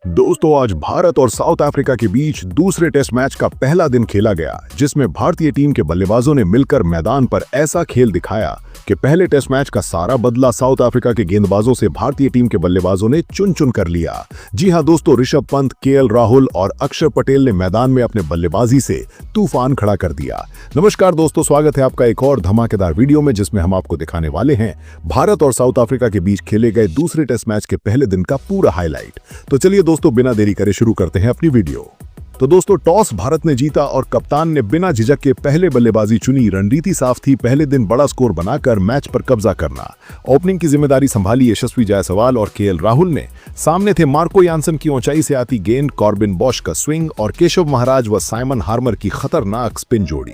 दोस्तों, आज भारत और साउथ अफ्रीका के बीच दूसरे टेस्ट मैच का पहला दिन खेला गया, जिसमें भारतीय टीम के बल्लेबाजों ने मिलकर मैदान पर ऐसा खेल दिखाया कि पहले टेस्ट मैच का सारा बदला साउथ अफ्रीका के गेंदबाजों से भारतीय टीम के बल्लेबाजों ने चुन चुन कर लिया। जी हां दोस्तों, ऋषभ पंत, केएल राहुल और अक्षर पटेल ने मैदान में अपने बल्लेबाजी से तूफान खड़ा कर दिया। नमस्कार दोस्तों, स्वागत है आपका एक और धमाकेदार वीडियो में, जिसमें हम आपको दिखाने वाले हैं भारत और साउथ अफ्रीका के बीच खेले गए दूसरे टेस्ट मैच के पहले दिन का पूरा हाईलाइट। तो चलिए दोस्तों, बिना देरी करे शुरू करते हैं अपनी वीडियो। तो दोस्तों, टॉस भारत ने जीता और कप्तान ने बिना झिझक के पहले बल्लेबाजी चुनी। रणनीति साफ थी, पहले दिन बड़ा स्कोर बनाकर मैच पर कब्जा करना। ओपनिंग की जिम्मेदारी संभाली यशस्वी जायसवाल और केएल राहुल ने। सामने थे मार्को यानसन की ऊंचाई से आती गेंद, कॉर्बिन बॉश का स्विंग और केशव महाराज व साइमन हार्मर की खतरनाक स्पिन जोड़ी।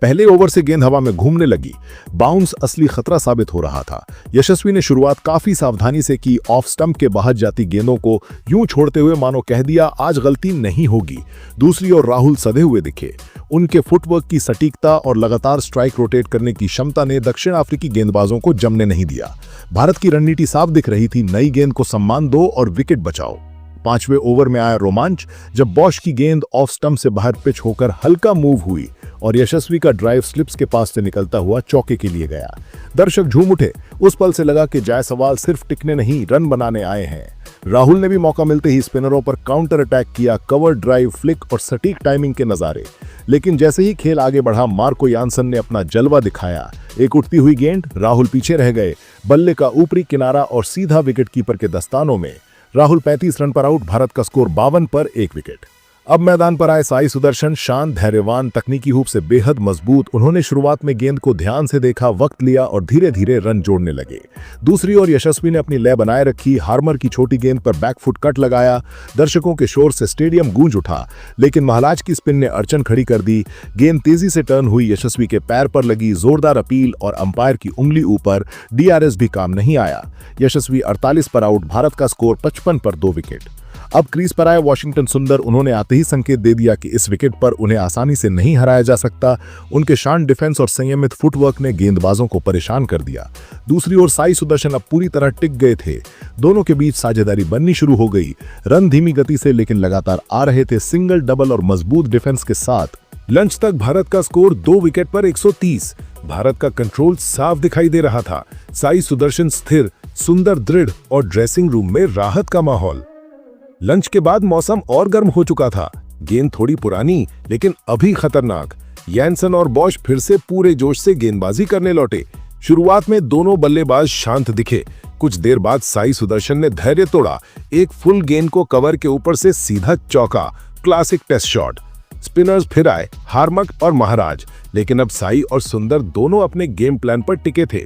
पहले ओवर से गेंद हवा में घूमने लगी। बाउंस असली खतरा साबित हो रहा था। यशस्वी ने शुरुआत काफी सावधानी से की, ऑफ स्टंप के बाहर जाती गेंदों को यूं छोड़ते हुए मानो कह दिया आज गलती नहीं होगी। दूसरी ओर राहुल सधे हुए दिखे। उनके फुटवर्क की सटीकता और लगातार स्ट्राइक रोटेट करने की क्षमता ने दक्षिण अफ्रीकी गेंदबाजों को जमने नहीं दिया। भारत की रणनीति साफ दिख रही थी, नई गेंद को सम्मान दो और विकेट बचाओ। पांचवें ओवर में आया रोमांच, जब बॉश की गेंद ऑफ स्टंप से बाहर पिच होकर हल्का मूव हुई और यशस्वी का ड्राइव स्लिप्स के पास से निकलता हुआ चौके के लिए गया। दर्शक झूम उठे। उस पल से लगा कि जायसवाल सिर्फ टिकने नहीं, रन बनाने आए हैं। राहुल ने भी मौका मिलते ही स्पिनरों पर काउंटर अटैक किया, कवर ड्राइव, फ्लिक और सटीक टाइमिंग के नजारे। लेकिन जैसे ही खेल आगे बढ़ा, मार्को यानसन ने अपना जलवा दिखाया। एक उठती हुई गेंद, राहुल पीछे रह गए। बल्ले का ऊपरी किनारा और सीधा विकेटकीपर के दस्तानों में। राहुल 35 रन पर आउट। भारत का स्कोर 52 पर 1 विकेट। अब मैदान पर आए साई सुदर्शन, शांत, धैर्यवान, तकनीकी रूप से बेहद मजबूत। उन्होंने शुरुआत में गेंद को ध्यान से देखा, वक्त लिया और धीरे धीरे रन जोड़ने लगे। दूसरी ओर यशस्वी ने अपनी लय बनाए रखी। हार्मर की छोटी गेंद पर बैकफुट कट लगाया। दर्शकों के शोर से स्टेडियम गूंज उठा, लेकिन महाराज की स्पिन ने अड़चन खड़ी कर दी। गेंद तेजी से टर्न हुई, यशस्वी के पैर पर लगी। जोरदार अपील और अंपायर की उंगली ऊपर, डीआरएस भी काम नहीं आया। यशस्वी 48 पर आउट। भारत का स्कोर 55 पर 2 विकेट। अब क्रीज पर आए वाशिंगटन सुंदर। उन्होंने आते ही संकेत दे दिया कि इस विकेट पर उन्हें आसानी से नहीं हराया जा सकता। उनके शांत डिफेंस और संयमित फुटवर्क ने गेंदबाजों को परेशान कर दिया। दूसरी ओर साई सुदर्शन अब पूरी तरह टिक गए थे। दोनों के बीच साझेदारी बननी शुरू हो गई। रन धीमी गति से लेकिन लगातार आ रहे थे, सिंगल, डबल और मजबूत डिफेंस के साथ। लंच तक भारत का स्कोर 2 विकेट पर 130। भारत का कंट्रोल साफ दिखाई दे रहा था। साई सुदर्शन स्थिर, सुंदर दृढ़ और ड्रेसिंग रूम में राहत का माहौल। लंच के बाद मौसम और गर्म हो चुका था। गेंद थोड़ी पुरानी लेकिन अभी खतरनाक। यानसन और बॉश फिर से पूरे जोश से गेंदबाजी करने लौटे। शुरुआत में दोनों बल्लेबाज शांत दिखे। कुछ देर बाद साई सुदर्शन ने धैर्य तोड़ा। एक फुल गेंद को कवर के ऊपर से सीधा चौका, क्लासिक टेस्ट शॉट। स्पिनर्स फिर आए, हार्मर और महाराज, लेकिन अब साई और सुंदर दोनों अपने गेम प्लान पर टिके थे।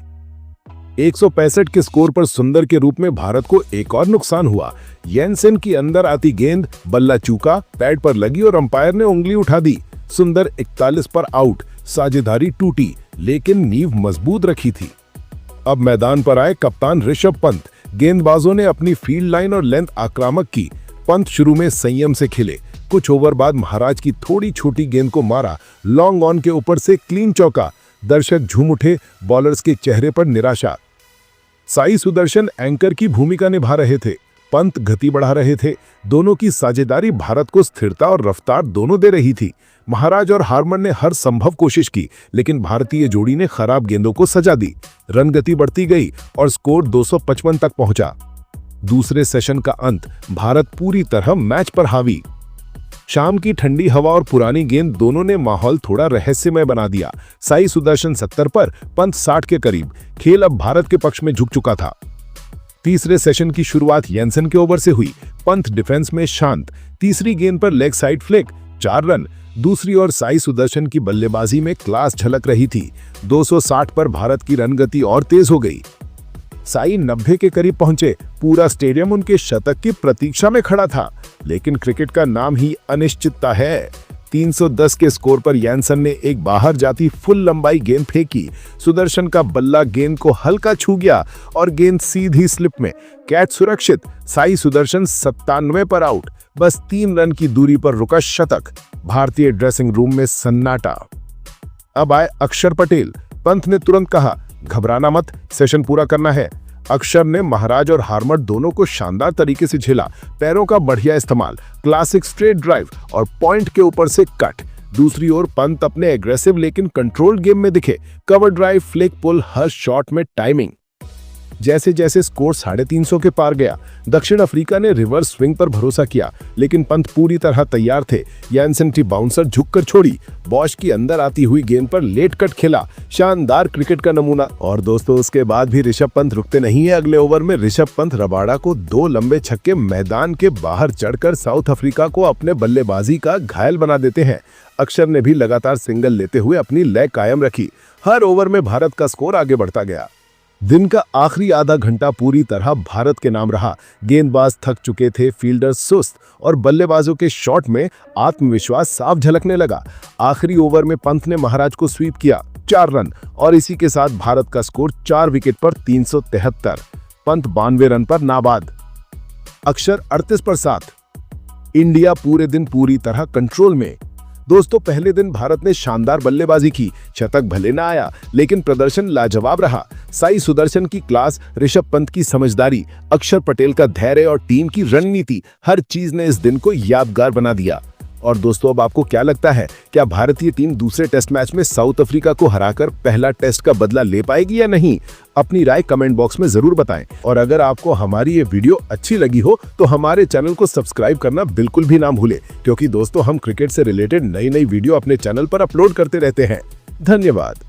165 के स्कोर पर सुंदर के रूप में भारत को एक और नुकसान हुआ। यानसन की अंदर आती गेंद, बल्ला चूका, पैड पर लगी और अंपायर ने उंगली उठा दी। सुंदर 41 पर आउट। साझेदारी टूटी, लेकिन नींव मजबूत रखी थी। अब मैदान पर आए कप्तान ऋषभ पंत। गेंदबाजों ने अपनी फील्ड लाइन और लेंथ आक्रामक की। पंत शुरू में संयम से खेले। कुछ ओवर बाद महाराज की थोड़ी छोटी गेंद को मारा, लॉन्ग ऑन के ऊपर से क्लीन चौका। दर्शक झूम उठे, बॉलर्स के चेहरे पर निराशा। साई सुदर्शन एंकर की भूमिका निभा रहे थे, पंत गति बढ़ा रहे थे। दोनों की साझेदारी भारत को स्थिरता और रफ्तार दोनों दे रही थी। महाराज और हार्मर ने हर संभव कोशिश की, लेकिन भारतीय जोड़ी ने खराब गेंदों को सजा दी। रन गति बढ़ती गई और स्कोर 255 तक पहुंचा। दूसरे सेशन का अंत, भारत पूरी तरह मैच पर हावी। शाम की ठंडी हवा और पुरानी गेंद दोनों ने माहौल थोड़ा रहस्यमय बना दिया। साई सुदर्शन 70 पर, पंत 60 के करीब। खेल अब भारत के पक्ष में झुक चुका था। तीसरे सेशन की शुरुआत यानसन के ओवर से हुई। पंत डिफेंस में शांत। तीसरी गेंद पर लेग साइड फ्लिक, 4 रन। दूसरी ओर साई सुदर्शन की बल्लेबाजी में क्लास झलक रही थी। 260 पर भारत की रन गति और तेज हो गई। साई 90 के करीब पहुंचे। पूरा स्टेडियम उनके शतक की प्रतीक्षा में खड़ा था, लेकिन क्रिकेट का नाम ही अनिश्चितता है। 310 के स्कोर पर यानसन ने एक बाहर जाती फुल लंबाई गेंद फेंकी। सुदर्शन का बल्ला गेंद को हल्का छू गया और गेंद सीधी स्लिप में। कैच सुरक्षित। साई सुदर्शन 97 पर आउट। बस 3 रन की दूरी पर रुका शतक। भारतीय ड्रेसिंग रूम में सन्नाटा। अब आए अक्षर पटेल। पंत ने तुरंत कहा, घबराना मत, सेशन पूरा करना है। अक्षर ने महाराज और हार्मट दोनों को शानदार तरीके से झेला। पैरों का बढ़िया इस्तेमाल, क्लासिक स्ट्रेट ड्राइव और पॉइंट के ऊपर से कट। दूसरी ओर पंत अपने एग्रेसिव लेकिन कंट्रोल्ड गेम में दिखे। कवर ड्राइव, फ्लिक पुल, हर शॉट में टाइमिंग। जैसे जैसे स्कोर 350 के पार गया, दक्षिण अफ्रीका ने रिवर्स स्विंग पर भरोसा किया, लेकिन पंत पूरी तरह तैयार थे। यानसेन की बाउंसर झुककर छोड़ी, बॉश की अंदर आती हुई गेंद पर लेट कट खेला। शानदार क्रिकेट का नमूना। और दोस्तों, उसके बाद भी ऋषभ पंत रुकते नहीं है। अगले ओवर में ऋषभ पंत रबाडा को 2 लंबे छक्के मैदान के बाहर चढ़कर साउथ अफ्रीका को अपने बल्लेबाजी का घायल बना देते हैं। अक्षर ने भी लगातार सिंगल लेते हुए अपनी लय कायम रखी। हर ओवर में भारत का स्कोर आगे बढ़ता गया। दिन का आखिरी आधा घंटा पूरी तरह भारत के नाम रहा। गेंदबाज थक चुके थे, फील्डर्स सुस्त और बल्लेबाजों के शॉट में आत्मविश्वास साफ झलकने लगा। आखिरी ओवर में पंत ने महाराज को स्वीप किया, 4 रन, और इसी के साथ भारत का स्कोर 4 विकेट पर 373। पंत 92 रन पर नाबाद। अक्षर 38 पर 7। इंडिया पूरे दिन पूरी तरह कंट्रोल में। दोस्तों, पहले दिन भारत ने शानदार बल्लेबाजी की। शतक भले ना आया, लेकिन प्रदर्शन लाजवाब रहा। साई सुदर्शन की क्लास, ऋषभ पंत की समझदारी, अक्षर पटेल का धैर्य और टीम की रणनीति, हर चीज ने इस दिन को यादगार बना दिया। और दोस्तों, अब आपको क्या लगता है, क्या भारतीय टीम दूसरे टेस्ट मैच में साउथ अफ्रीका को हराकर पहला टेस्ट का बदला ले पाएगी या नहीं? अपनी राय कमेंट बॉक्स में जरूर बताएं। और अगर आपको हमारी ये वीडियो अच्छी लगी हो तो हमारे चैनल को सब्सक्राइब करना बिल्कुल भी ना भूलें, क्योंकि दोस्तों, हम क्रिकेट से रिलेटेड नई नई वीडियो अपने चैनल पर अपलोड करते रहते हैं। धन्यवाद।